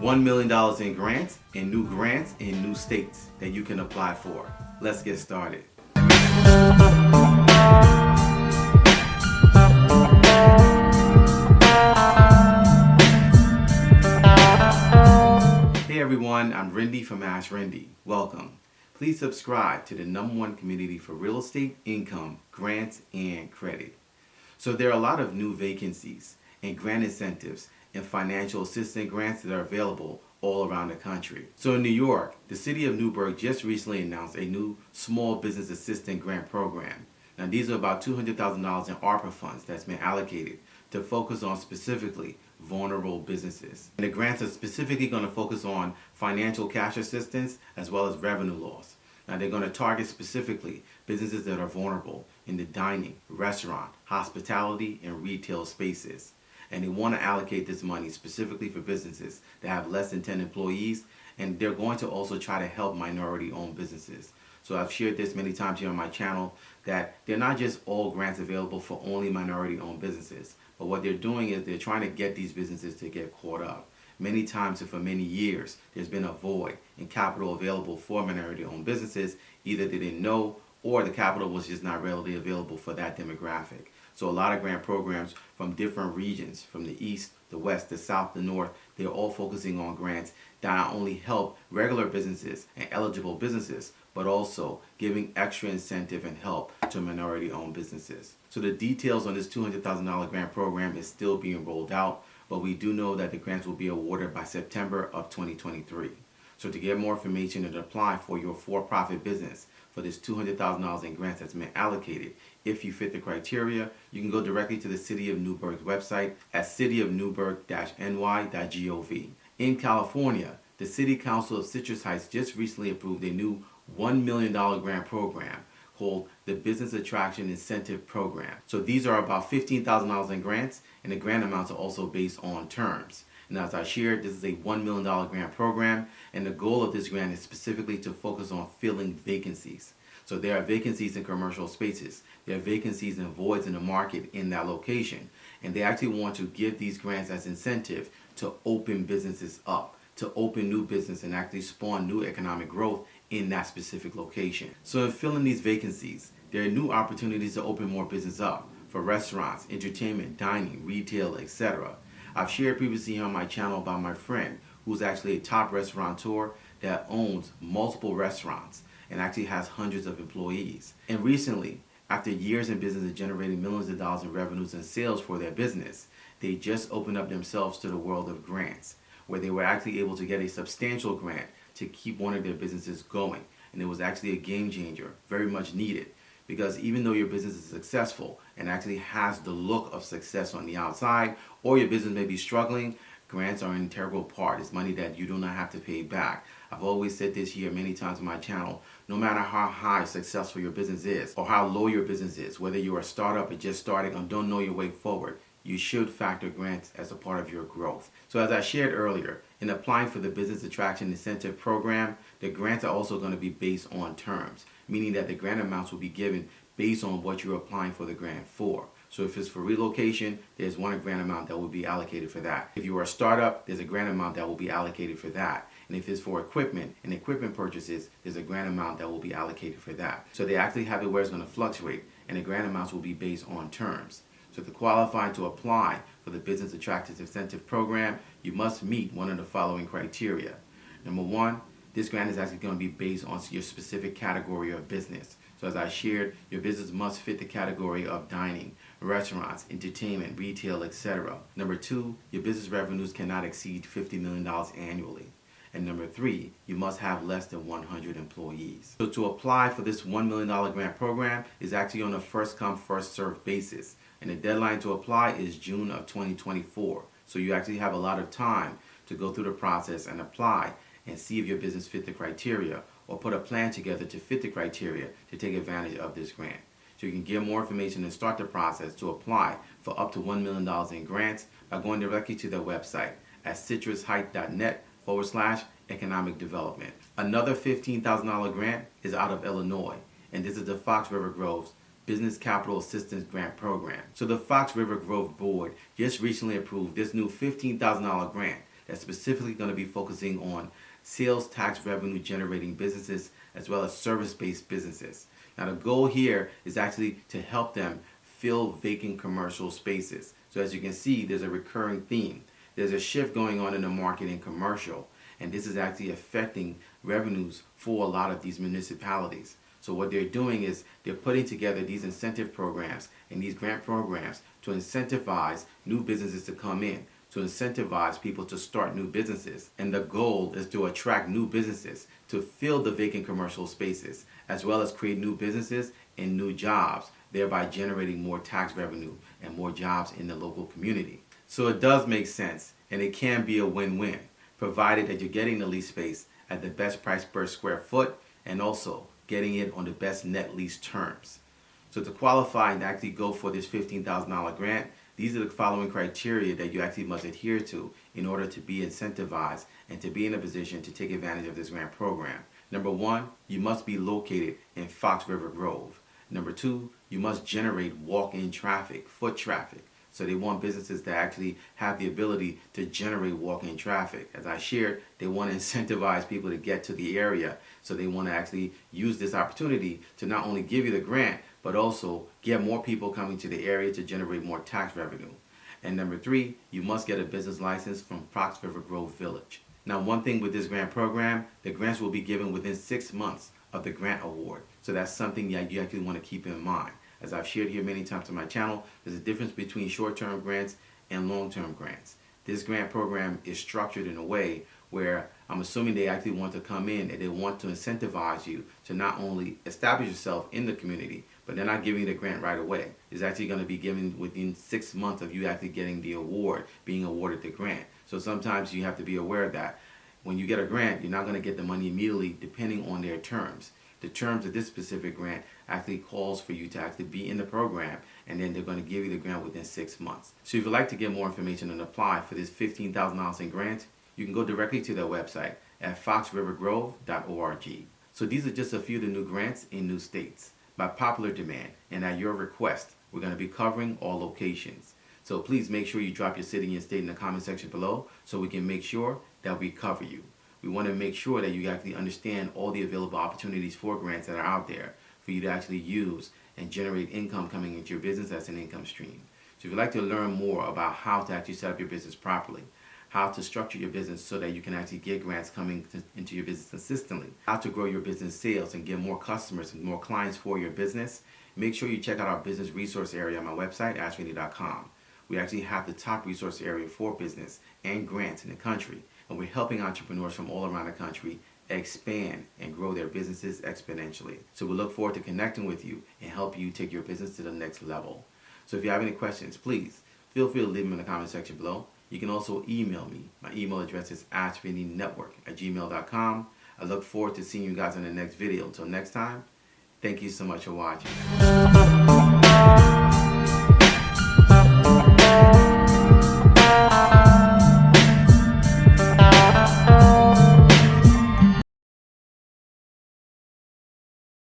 $1 million in grants in new states that you can apply for. Let's get started. Hey everyone, I'm Rinde from AskRinde. Welcome. Please subscribe to the #1 community for real estate, income, grants, and credit. So there are a lot of new vacancies and grant incentives and financial assistance grants that are available all around the country. So in New York, the city of Newburgh just recently announced a new small business assistance grant program. Now these are about $200,000 in ARPA funds that's been allocated to focus on specifically vulnerable businesses. And the grants are specifically going to focus on financial cash assistance as well as revenue loss. Now they're going to target specifically businesses that are vulnerable in the dining, restaurant, hospitality, and retail spaces. And they want to allocate this money specifically for businesses that have less than 10 employees, and they're going to also try to help minority-owned businesses. So I've shared this many times here on my channel that they're not just all grants available for only minority-owned businesses, but what they're doing is they're trying to get these businesses to get caught up. Many times and for many years, there's been a void in capital available for minority-owned businesses. Either they didn't know or the capital was just not readily available for that demographic. So a lot of grant programs from different regions, from the east, the west, the south, the north, they're all focusing on grants that not only help regular businesses and eligible businesses, but also giving extra incentive and help to minority-owned businesses. So the details on this $200,000 grant program is still being rolled out, but we do know that the grants will be awarded by September of 2023. So to get more information and apply for your for-profit business for this $200,000 in grants that's been allocated, if you fit the criteria, you can go directly to the City of Newburgh's website at cityofnewburgh-ny.gov. In California, the City Council of Citrus Heights just recently approved a new $1 million grant program called the Business Attraction Incentive Program. So these are about $15,000 in grants, and the grant amounts are also based on terms. And as I shared, this is a $1 million grant program, and the goal of this grant is specifically to focus on filling vacancies. So there are vacancies in commercial spaces, there are vacancies and voids in the market in that location, and they actually want to give these grants as incentive to open businesses up, to open new business and actually spawn new economic growth in that specific location. So in filling these vacancies, there are new opportunities to open more business up for restaurants, entertainment, dining, retail, etc. I've shared previously on my channel about my friend who's actually a top restaurateur that owns multiple restaurants and actually has hundreds of employees. And recently, after years in business and generating millions of dollars in revenues and sales for their business, they just opened up themselves to the world of grants, where they were actually able to get a substantial grant to keep one of their businesses going. And it was actually a game changer, very much needed, because even though your business is successful and actually has the look of success on the outside, or your business may be struggling, grants are an integral part. It's money that you do not have to pay back. I've always said this here many times on my channel, no matter how high successful your business is or how low your business is, whether you're a startup or just starting or don't know your way forward, you should factor grants as a part of your growth. So as I shared earlier, in applying for the Business Attraction Incentive Program, the grants are also going to be based on terms, meaning that the grant amounts will be given based on what you're applying for the grant for. So if it's for relocation, there's one grant amount that will be allocated for that. If you are a startup, there's a grant amount that will be allocated for that. And if it's for equipment and equipment purchases, there's a grant amount that will be allocated for that. So they actually have it where it's going to fluctuate, and the grant amounts will be based on terms. So to qualify to apply for the Business Attraction Incentive Program, you must meet one of the following criteria. Number one, this grant is actually going to be based on your specific category of business. So as I shared, your business must fit the category of dining, restaurants, entertainment, retail, etc. Number two, your business revenues cannot exceed $50 million annually. And number three, you must have less than 100 employees. So to apply for this $1 million grant program is actually on a first come, first served basis. And the deadline to apply is June of 2024. So you actually have a lot of time to go through the process and apply and see if your business fit the criteria, or put a plan together to fit the criteria to take advantage of this grant. So you can get more information and start the process to apply for up to $1 million in grants by going directly to their website at citrusheight.net/economic development. Another $15,000 grant is out of Illinois, and this is the Fox River Grove's Business Capital Assistance Grant Program. So the Fox River Grove Board just recently approved this new $15,000 grant that's specifically going to be focusing on sales tax revenue generating businesses as well as service-based businesses. Now the goal here is actually to help them fill vacant commercial spaces. So as you can see, there's a recurring theme. There's a shift going on in the market in commercial, and this is actually affecting revenues for a lot of these municipalities. So what they're doing is they're putting together these incentive programs and these grant programs to incentivize new businesses to come in, to incentivize people to start new businesses. And the goal is to attract new businesses to fill the vacant commercial spaces, as well as create new businesses and new jobs, thereby generating more tax revenue and more jobs in the local community. So it does make sense, and it can be a win-win, provided that you're getting the lease space at the best price per square foot and also getting it on the best net lease terms. So to qualify and actually go for this $15,000 grant, these are the following criteria that you actually must adhere to in order to be incentivized and to be in a position to take advantage of this grant program. Number one, you must be located in Fox River Grove. Number two, you must generate walk-in traffic, foot traffic. So they want businesses that actually have the ability to generate walk-in traffic. As I shared, they want to incentivize people to get to the area. So they want to actually use this opportunity to not only give you the grant, but also get more people coming to the area to generate more tax revenue. And number three, you must get a business license from Fox River Grove Village. Now, one thing with this grant program, the grants will be given within 6 months of the grant award. So that's something that you actually want to keep in mind. As I've shared here many times on my channel, there's a difference between short-term grants and long-term grants. This grant program is structured in a way where I'm assuming they actually want to come in and they want to incentivize you to not only establish yourself in the community, but they're not giving you the grant right away. It's actually going to be given within 6 months of you actually getting the award, being awarded the grant. So sometimes you have to be aware of that. When you get a grant, you're not going to get the money immediately depending on their terms. The terms of this specific grant actually calls for you to actually be in the program, and then they're going to give you the grant within 6 months. So if you'd like to get more information and apply for this $15,000 in grant, you can go directly to their website at foxrivergrove.org. So these are just a few of the new grants in new states. By popular demand and at your request, we're going to be covering all locations. So please make sure you drop your city and state in the comment section below so we can make sure that we cover you. We want to make sure that you actually understand all the available opportunities for grants that are out there for you to actually use and generate income coming into your business as an income stream. So if you'd like to learn more about how to actually set up your business properly, how to structure your business so that you can actually get grants coming into your business consistently, how to grow your business sales and get more customers and more clients for your business, make sure you check out our business resource area on my website, AskRinde.com. We actually have the top resource area for business and grants in the country, and we're helping entrepreneurs from all around the country expand and grow their businesses exponentially. So we look forward to connecting with you and help you take your business to the next level. So if you have any questions, please feel free to leave them in the comment section below. You can also email me. My email address is AskRindeNetwork@gmail.com. I look forward to seeing you guys in the next video. Until next time, thank you so much for watching.